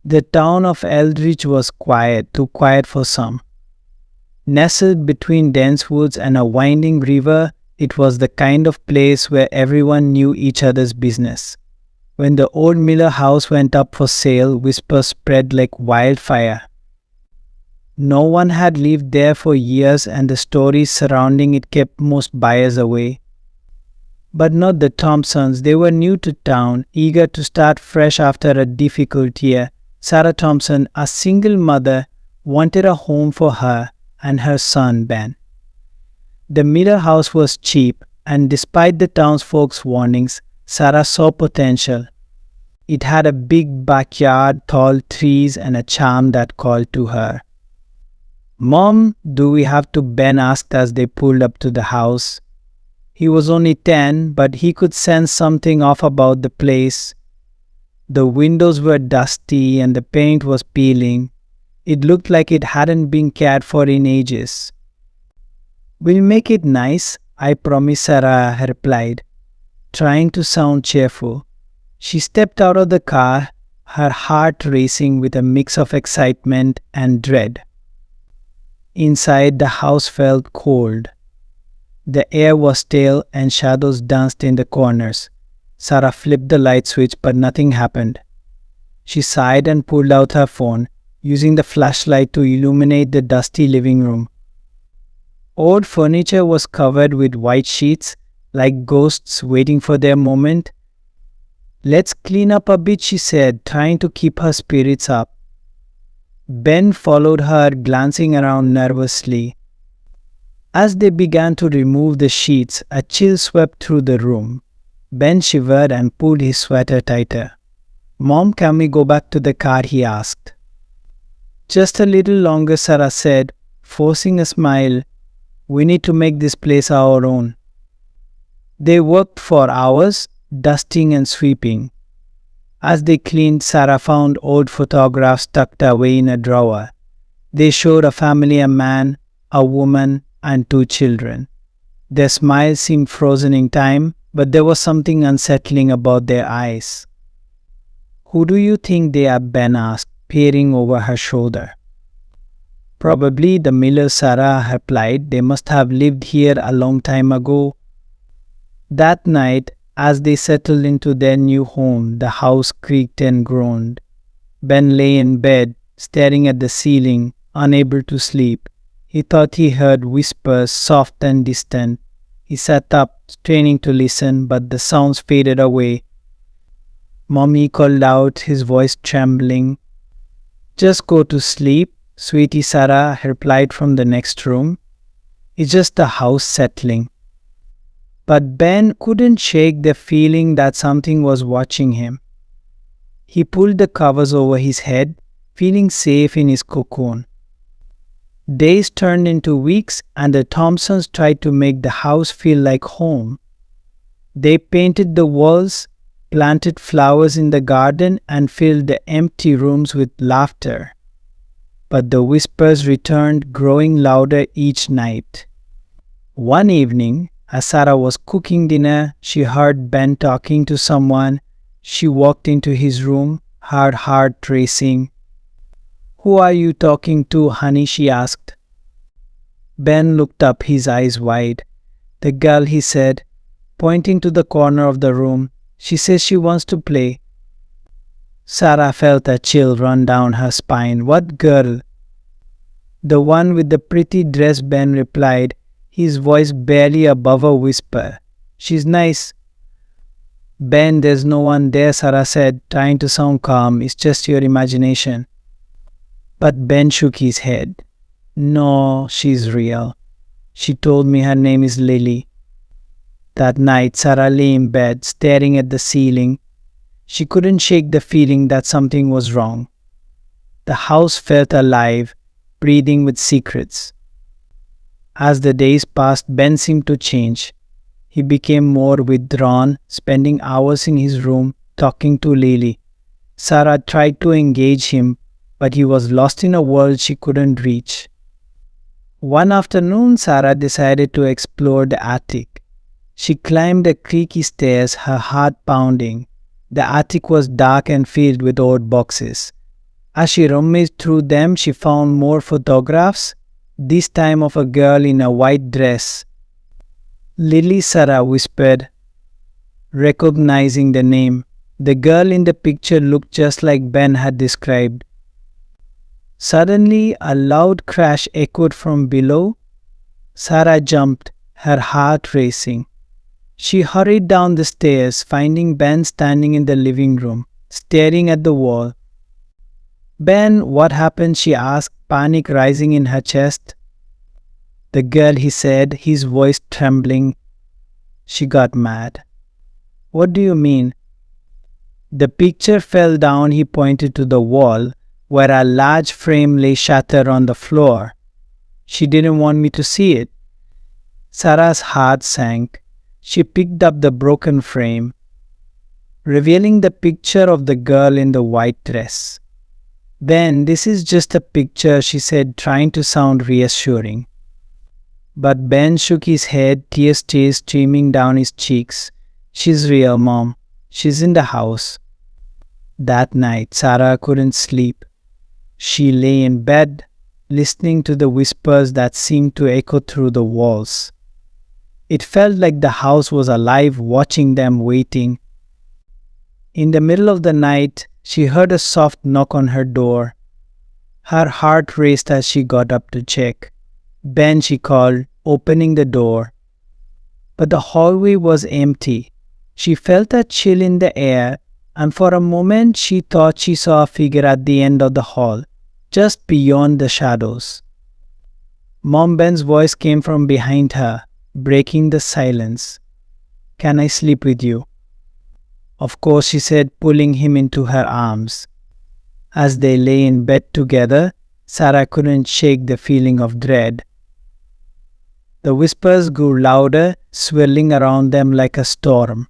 The town of Eldridge was quiet, too quiet for some. Nestled between dense woods and a winding river, it was the kind of place where everyone knew each other's business. When the old Miller house went up for sale, whispers spread like wildfire. No one had lived there for years, and the stories surrounding it kept most buyers away. But not the Thompsons. They were new to town, eager to start fresh after a difficult year. Sarah Thompson, a single mother, wanted a home for her and her son Ben. The Miller house was cheap, and despite the townsfolk's warnings, Sarah saw potential. It had a big backyard, tall trees, and a charm that called to her. "Mom, do we have to?" Ben asked as they pulled up to the house. He was only 10, but he could sense something off about the place. The windows were dusty and the paint was peeling. It looked like it hadn't been cared for in ages. "We'll make it nice, I promise," Sarah replied, trying to sound cheerful. She stepped out of the car, her heart racing with a mix of excitement and dread. Inside, the house felt cold. The air was stale and shadows danced in the corners. Sarah flipped the light switch, but nothing happened. She sighed and pulled out her phone, using the flashlight to illuminate the dusty living room. Old furniture was covered with white sheets, like ghosts waiting for their moment. "Let's clean up a bit," she said, trying to keep her spirits up. Ben followed her, glancing around nervously. As they began to remove the sheets, a chill swept through the room. Ben shivered and pulled his sweater tighter. "Mom, can we go back to the car?" he asked. "Just a little longer," Sarah said, forcing a smile. "We need to make this place our own." They worked for hours, dusting and sweeping. As they cleaned, Sarah found old photographs tucked away in a drawer. They showed a family, a man, a woman, and 2 children. Their smiles seemed frozen in time, but there was something unsettling about their eyes. "Who do you think they are?" Ben asked, peering over her shoulder. "Probably the Millers," Sarah replied. "They must have lived here a long time ago." That night, as they settled into their new home, the house creaked and groaned. Ben lay in bed, staring at the ceiling, unable to sleep. He thought he heard whispers, soft and distant. He sat up, straining to listen, but the sounds faded away. "Mom," he called out, his voice trembling. "Just go to sleep, sweetie," Sarah replied from the next room. "It's just the house settling." But Ben couldn't shake the feeling that something was watching him. He pulled the covers over his head, feeling safe in his cocoon. Days turned into weeks, and the Thompsons tried to make the house feel like home. They painted the walls, planted flowers in the garden, and filled the empty rooms with laughter. But the whispers returned, growing louder each night. One evening, as Sarah was cooking dinner, she heard Ben talking to someone. She walked into his room, her heart racing. "Who are you talking to, honey?" she asked. Ben looked up, his eyes wide. "The girl," he said, pointing to the corner of the room. "She says she wants to play." Sarah felt a chill run down her spine. "What girl?" "The one with the pretty dress," Ben replied, his voice barely above a whisper. "She's nice." "Ben, there's no one there," Sarah said, trying to sound calm. "It's just your imagination." But Ben shook his head. "No, she's real. She told me her name is Lily." That night, Sarah lay in bed, staring at the ceiling. She couldn't shake the feeling that something was wrong. The house felt alive, breathing with secrets. As the days passed, Ben seemed to change. He became more withdrawn, spending hours in his room, talking to Lily. Sarah tried to engage him, but he was lost in a world she couldn't reach. One afternoon, Sarah decided to explore the attic. She climbed the creaky stairs, her heart pounding. The attic was dark and filled with old boxes. As she rummaged through them, she found more photographs, this time of a girl in a white dress. Lily, Sarah whispered, recognizing the name. The girl in the picture looked just like Ben had described. Suddenly, a loud crash echoed from below. Sarah jumped, her heart racing. She hurried down the stairs, finding Ben standing in the living room, staring at the wall. Ben, what happened? She asked, panic rising in her chest. The girl, he said, his voice trembling. She got mad. What do you mean? The picture fell down. He pointed to the wall, where a large frame lay shattered on the floor. She didn't want me to see it. Sarah's heart sank. She picked up the broken frame, revealing the picture of the girl in the white dress. Ben, this is just a picture, she said, trying to sound reassuring. But Ben shook his head, tears streaming down his cheeks. She's real, Mom. She's in the house. That night, Sarah couldn't sleep. She lay in bed, listening to the whispers that seemed to echo through the walls. It felt like the house was alive, watching them, waiting. In the middle of the night, she heard a soft knock on her door. Her heart raced as she got up to check. Ben, she called, opening the door. But the hallway was empty. She felt a chill in the air, and for a moment she thought she saw a figure at the end of the hall, just beyond the shadows. Mom, Ben's voice came from behind her, breaking the silence. Can I sleep with you? Of course, she said, pulling him into her arms. As they lay in bed together, Sarah couldn't shake the feeling of dread. The whispers grew louder, swirling around them like a storm.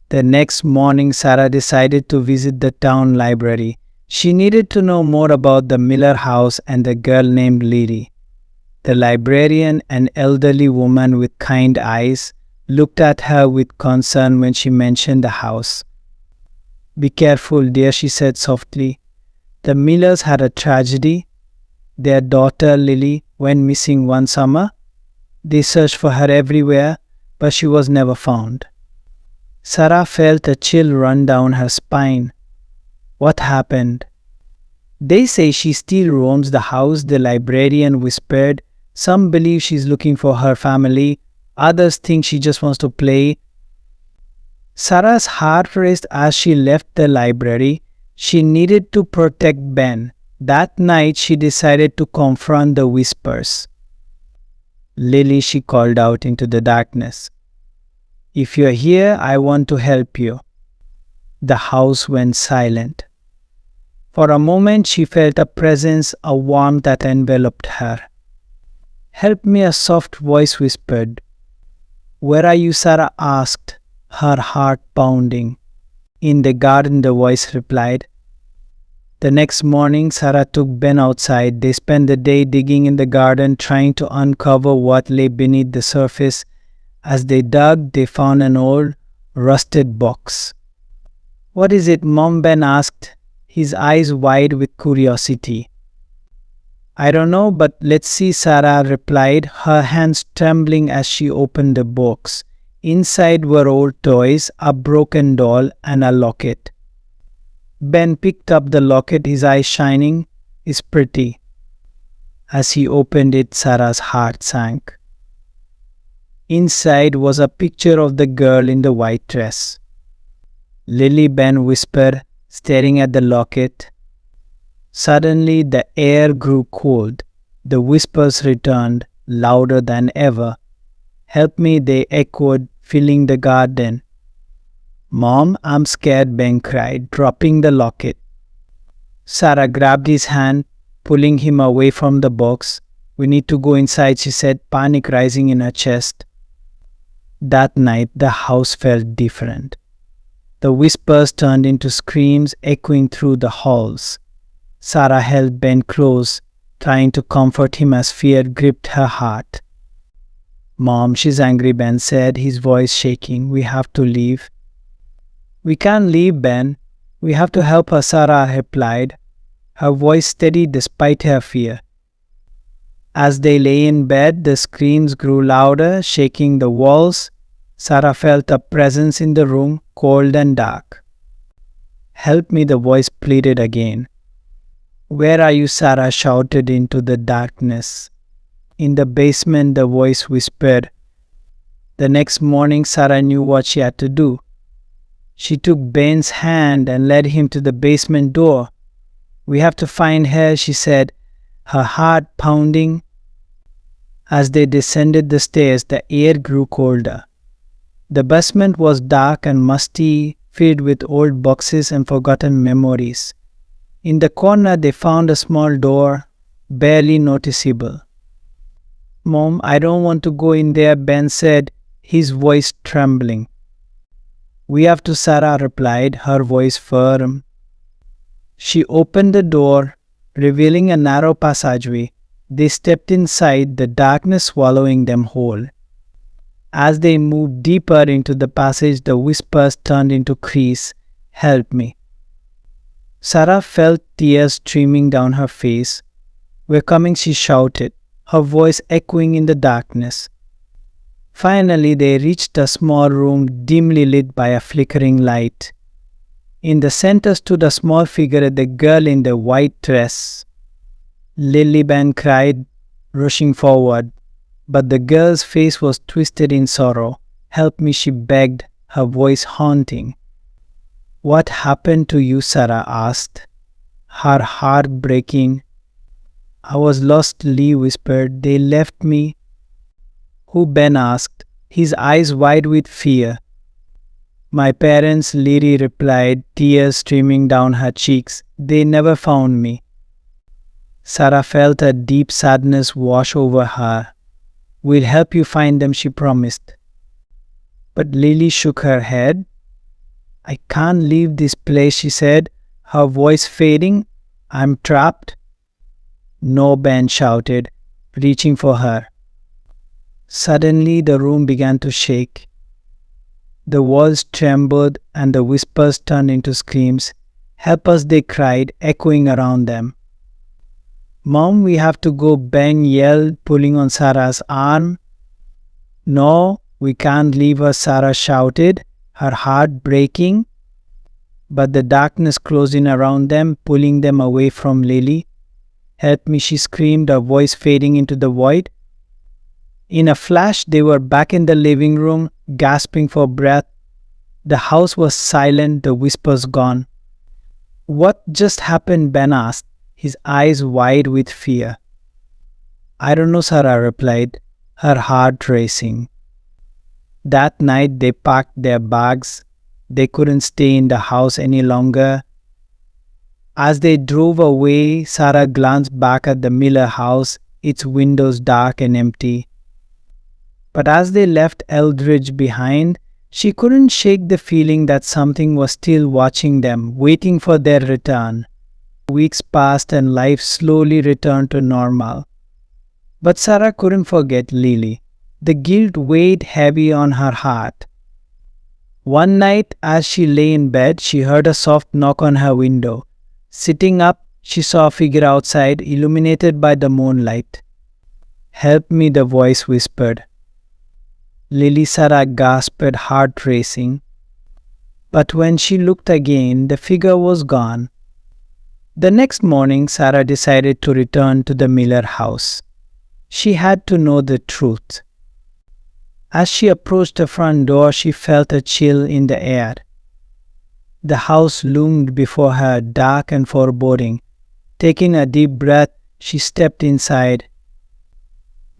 The next morning, Sarah decided to visit the town library. She needed to know more about the Miller house and the girl named Lily. The librarian, an elderly woman with kind eyes, looked at her with concern when she mentioned the house. Be careful, dear, she said softly. The Millers had a tragedy. Their daughter, Lily, went missing one summer. They searched for her everywhere, but she was never found. Sarah felt a chill run down her spine. What happened? They say she still roams the house, the librarian whispered. Some believe she's looking for her family. Others think she just wants to play. Sarah's heart raced as she left the library. She needed to protect Ben. That night she decided to confront the whispers. Lily, she called out into the darkness. If you're here, I want to help you. The house went silent. For a moment she felt a presence, a warmth that enveloped her. Help me, a soft voice whispered. Where are you, Sarah asked, her heart pounding. In the garden, the voice replied. The next morning, Sarah took Ben outside. They spent the day digging in the garden, trying to uncover what lay beneath the surface. As they dug, they found an old, rusted box. What is it, Mom? Ben asked, his eyes wide with curiosity. I don't know, but let's see, Sarah replied, her hands trembling as she opened the box. Inside were old toys, a broken doll, and a locket. Ben picked up the locket, his eyes shining. It's pretty. As he opened it, Sarah's heart sank. Inside was a picture of the girl in the white dress. Lily, Ben whispered, staring at the locket. Suddenly the air grew cold. The whispers returned, louder than ever. Help me, they echoed, filling the garden. Mom, I'm scared, Ben cried, dropping the locket. Sarah grabbed his hand, pulling him away from the box. We need to go inside, she said, panic rising in her chest. That night the house felt different. The whispers turned into screams echoing through the halls. Sarah held Ben close, trying to comfort him as fear gripped her heart. Mom, she's angry, Ben said, his voice shaking. We have to leave. We can't leave, Ben. We have to help her, Sarah replied. her voice steady despite her fear. As they lay in bed, the screams grew louder, shaking the walls. Sarah felt a presence in the room, cold and dark. "Help me," the voice pleaded again. "Where are you?" Sarah shouted into the darkness. "In the basement," the voice whispered. The next morning, Sarah knew what she had to do. She took Ben's hand and led him to the basement door. "We have to find her," she said, her heart pounding. As they descended the stairs, the air grew colder. The basement was dark and musty, filled with old boxes and forgotten memories. In the corner, they found a small door, barely noticeable. "Mom, I don't want to go in there," Ben said, his voice trembling. "We have to," Sarah replied, her voice firm. She opened the door, revealing a narrow passageway. They stepped inside, the darkness swallowing them whole. As they moved deeper into the passage, the whispers turned into cries. "Help me." Sarah felt tears streaming down her face. "We're coming," she shouted, her voice echoing in the darkness. Finally, they reached a small room dimly lit by a flickering light. In the center stood a small figure, the girl in the white dress. "Lily," Ben cried, rushing forward. But the girl's face was twisted in sorrow. "Help me," she begged, her voice haunting. "What happened to you?" Sarah asked, her heart breaking. "I was lost," Lee whispered. "They left me." "Who?" Ben asked, his eyes wide with fear. "My parents," Lily replied, tears streaming down her cheeks. "They never found me." Sarah felt a deep sadness wash over her. "We'll help you find them," she promised. But Lily shook her head. "I can't leave this place," she said, her voice fading. "I'm trapped." "No," Ben shouted, reaching for her. Suddenly the room began to shake. The walls trembled and the whispers turned into screams. "Help us," they cried, echoing around them. "Mom, we have to go," Ben yelled, pulling on Sarah's arm. "No, we can't leave her," Sarah shouted, her heart breaking. But the darkness closed in around them, pulling them away from Lily. "Help me," she screamed, her voice fading into the void. In a flash, they were back in the living room, gasping for breath. The house was silent, the whispers gone. "What just happened?" Ben asked, his eyes wide with fear. "I don't know," Sarah replied, her heart racing. That night they packed their bags. They couldn't stay in the house any longer. As they drove away, Sarah glanced back at the Miller house, its windows dark and empty. But as they left Eldridge behind, she couldn't shake the feeling that something was still watching them, waiting for their return. Weeks passed and life slowly returned to normal. But Sarah couldn't forget Lily. The guilt weighed heavy on her heart. One night, as she lay in bed, she heard a soft knock on her window. Sitting up, she saw a figure outside, illuminated by the moonlight. "Help me," the voice whispered. Lily, Sarah gasped, heart racing. But when she looked again, the figure was gone. The next morning, Sarah decided to return to the Miller house. She had to know the truth. As she approached the front door, she felt a chill in the air. The house loomed before her, dark and foreboding. Taking a deep breath, she stepped inside.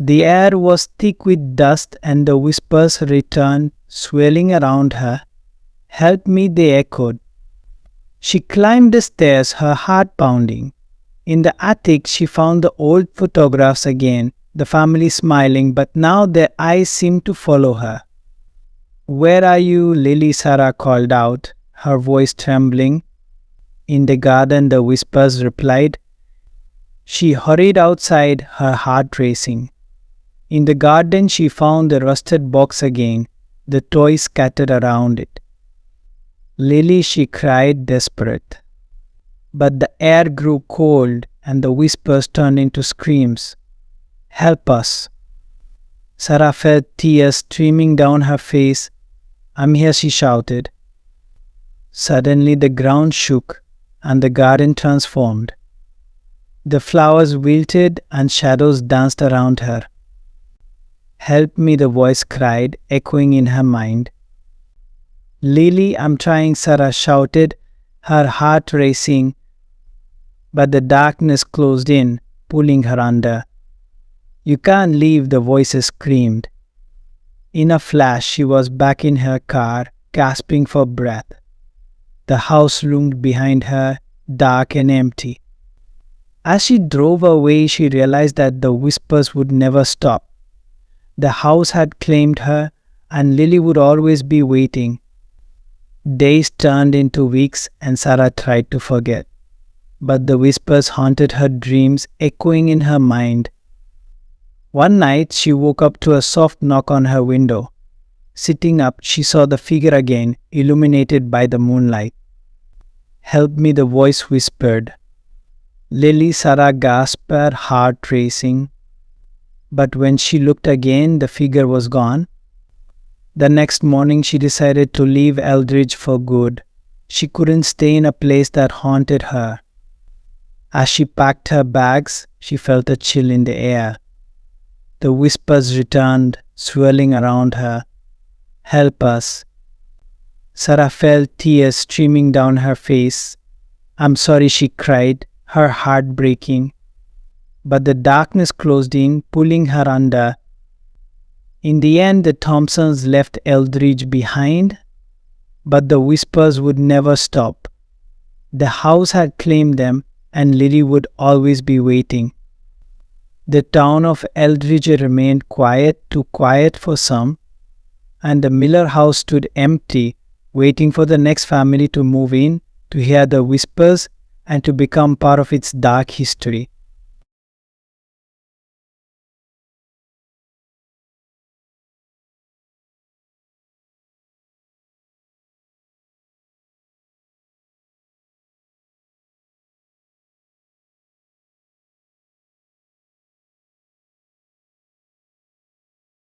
The air was thick with dust and the whispers returned, swirling around her. "Help me," they echoed. She climbed the stairs, her heart pounding. In the attic, she found the old photographs again, the family smiling, but now their eyes seemed to follow her. "Where are you?" Lily, Sarah called out, her voice trembling. "In the garden," the whispers replied. She hurried outside, her heart racing. In the garden, she found the rusted box again, the toys scattered around it. "Lily," she cried, desperate. But the air grew cold and the whispers turned into screams. "Help us!" Sarah felt tears streaming down her face. "I'm here," she shouted. Suddenly the ground shook and the garden transformed. The flowers wilted and shadows danced around her. "Help me," the voice cried, echoing in her mind. "Lily, I'm trying," Sarah shouted, her heart racing, but the darkness closed in, pulling her under. "You can't leave," the voices screamed. In a flash, she was back in her car, gasping for breath. The house loomed behind her, dark and empty. As she drove away, she realized that the whispers would never stop. The house had claimed her, and Lily would always be waiting. Days turned into weeks, and Sarah tried to forget. But the whispers haunted her dreams, echoing in her mind. One night, she woke up to a soft knock on her window. Sitting up, she saw the figure again, illuminated by the moonlight. "Help me," the voice whispered. Lily, Sarah gasped, her heart racing. But when she looked again, the figure was gone. The next morning, she decided to leave Eldridge for good. She couldn't stay in a place that haunted her. As she packed her bags, she felt a chill in the air. The whispers returned, swirling around her. "Help us!" Sarah felt tears streaming down her face. "I'm sorry," she cried, her heart breaking. But the darkness closed in, pulling her under. In the end, the Thompsons left Eldridge behind, but the whispers would never stop. The house had claimed them, and Lily would always be waiting. The town of Eldridge remained quiet, too quiet for some, and the Miller house stood empty, waiting for the next family to move in, to hear the whispers, and to become part of its dark history.